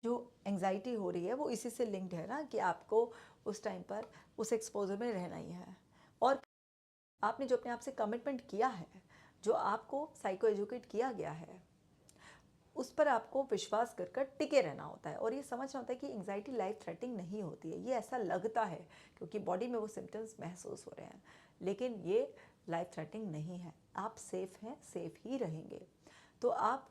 जो एंग्जाइटी हो रही है वो इसी से लिंक्ड है ना, कि आपको उस टाइम पर उस एक्सपोजर में रहना ही है, और आपने जो अपने आप से कमिटमेंट किया है, जो आपको साइको एजुकेट किया गया है, उस पर आपको विश्वास कर कर टिके रहना होता है। और ये समझना होता है कि एंग्जाइटी लाइफ थ्रेटनिंग नहीं होती है। ये ऐसा लगता है क्योंकि बॉडी में वो सिम्टम्स महसूस हो रहे हैं, लेकिन ये लाइफ थ्रेटनिंग नहीं है। आप सेफ हैं, सेफ ही रहेंगे। तो आप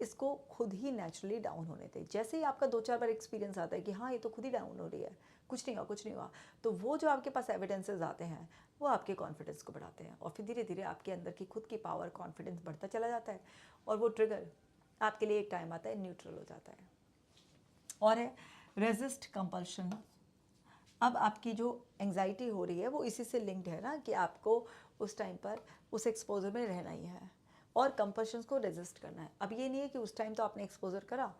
इसको खुद ही नेचुरली डाउन होने दें। जैसे ही आपका 2-4 बार एक्सपीरियंस आता है कि हाँ ये तो खुद ही डाउन हो रही है, कुछ नहीं हुआ कुछ नहीं हुआ, तो वो जो आपके पास एविडेंसेस आते हैं वो आपके कॉन्फिडेंस को बढ़ाते हैं, और फिर धीरे धीरे आपके अंदर की खुद की पावर, कॉन्फिडेंस बढ़ता चला जाता है, और वो ट्रिगर आपके लिए एक टाइम आता है न्यूट्रल हो जाता है। और है रेजिस्ट कंपल्शन। अब आपकी जो एंग्जाइटी हो रही है वो इसी से लिंक्ड है ना, कि आपको उस टाइम पर उस एक्सपोजर में रहना ही है और कंपल्शंस को रेजिस्ट करना है। अब ये नहीं है कि उस टाइम तो आपने एक्सपोजर करा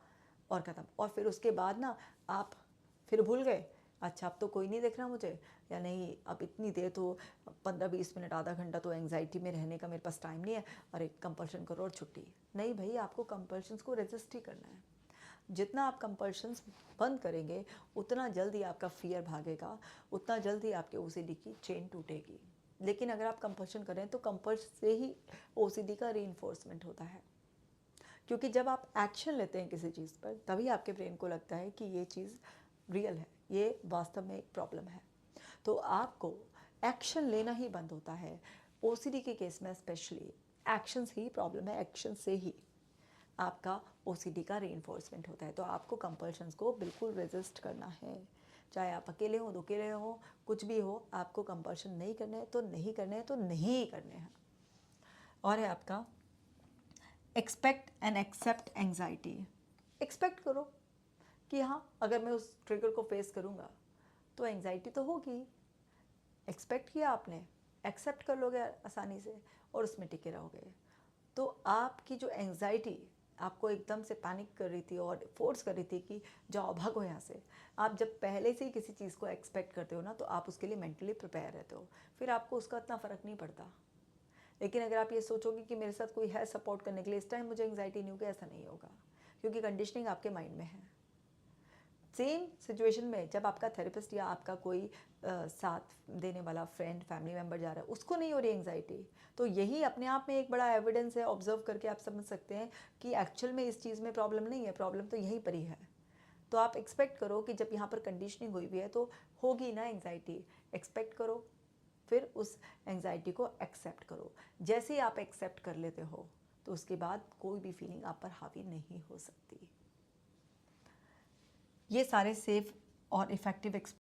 और ख़त्म, और फिर उसके बाद ना आप फिर भूल गए, अच्छा अब तो कोई नहीं देख रहा मुझे, या नहीं अब इतनी देर तो 15-20 मिनट आधा घंटा तो एंग्जाइटी में रहने का मेरे पास टाइम नहीं है, और एक कंपल्शन करो और छुट्टी। नहीं भाई, आपको कंपल्शंस को रेजिस्ट ही करना है। जितना आप कंपल्शंस बंद करेंगे उतना जल्दी आपका फियर भागेगा, उतना जल्दी आपके ओसीडी की चेन टूटेगी। लेकिन अगर आप कंपल्शन करें तो कंपल्शन से ही ओसीडी का रीइंफोर्समेंट होता है, क्योंकि जब आप एक्शन लेते हैं किसी चीज़ पर तभी आपके ब्रेन को लगता है कि ये चीज़ रियल है, ये वास्तव में एक प्रॉब्लम है। तो आपको एक्शन लेना ही बंद होता है। ओसीडी के केस में स्पेशली एक्शंस ही प्रॉब्लम है, एक्शन से ही आपका ओसीडी का रीइंफोर्समेंट होता है। तो आपको कंपल्शंस को बिल्कुल रेजिस्ट करना है, चाहे आप अकेले हो, दुकेले हो, कुछ भी हो, आपको कंपल्शन नहीं करने हैं तो नहीं करने हैं, तो नहीं करने हैं। और है आपका expect and accept anxiety. Expect करो कि हाँ अगर मैं उस ट्रिगर को फेस करूँगा तो एंग्जाइटी तो होगी। एक्सपेक्ट किया आपने, एक्सेप्ट कर लोगे आसानी से और उसमें टिके रहोगे। तो आपकी जो एंग्जाइटी आपको एकदम से पैनिक कर रही थी और फोर्स कर रही थी कि जाओ भागो यहाँ से, आप जब पहले से ही किसी चीज़ को एक्सपेक्ट करते हो ना तो आप उसके लिए मेंटली प्रिपेयर रहते हो, फिर आपको उसका इतना फ़र्क नहीं पड़ता। लेकिन अगर आप ये सोचोगे कि मेरे साथ कोई है सपोर्ट करने के लिए, इस टाइम मुझे एंग्जाइटी नहीं होगी, ऐसा नहीं होगा, क्योंकि कंडीशनिंग आपके माइंड में है। सेम सिचुएशन में जब आपका थेरेपिस्ट या आपका कोई साथ देने वाला फ्रेंड, फैमिली मेम्बर जा रहा है, उसको नहीं हो रही एंग्जाइटी, तो यही अपने आप में एक बड़ा एविडेंस है। ऑब्जर्व करके आप समझ सकते हैं कि एक्चुअल में इस चीज़ में प्रॉब्लम नहीं है, प्रॉब्लम तो यहीं पर ही है। तो आप एक्सपेक्ट करो कि जब यहाँ पर कंडीशनिंग हुई हुई है तो होगी ना एंग्जाइटी, एक्सपेक्ट करो, फिर उस एंग्जाइटी को एक्सेप्ट करो। जैसे ही आप एक्सेप्ट कर लेते हो तो उसके बाद कोई भी फीलिंग आप पर हावी नहीं हो सकती। ये सारे सेफ और इफ़ेक्टिव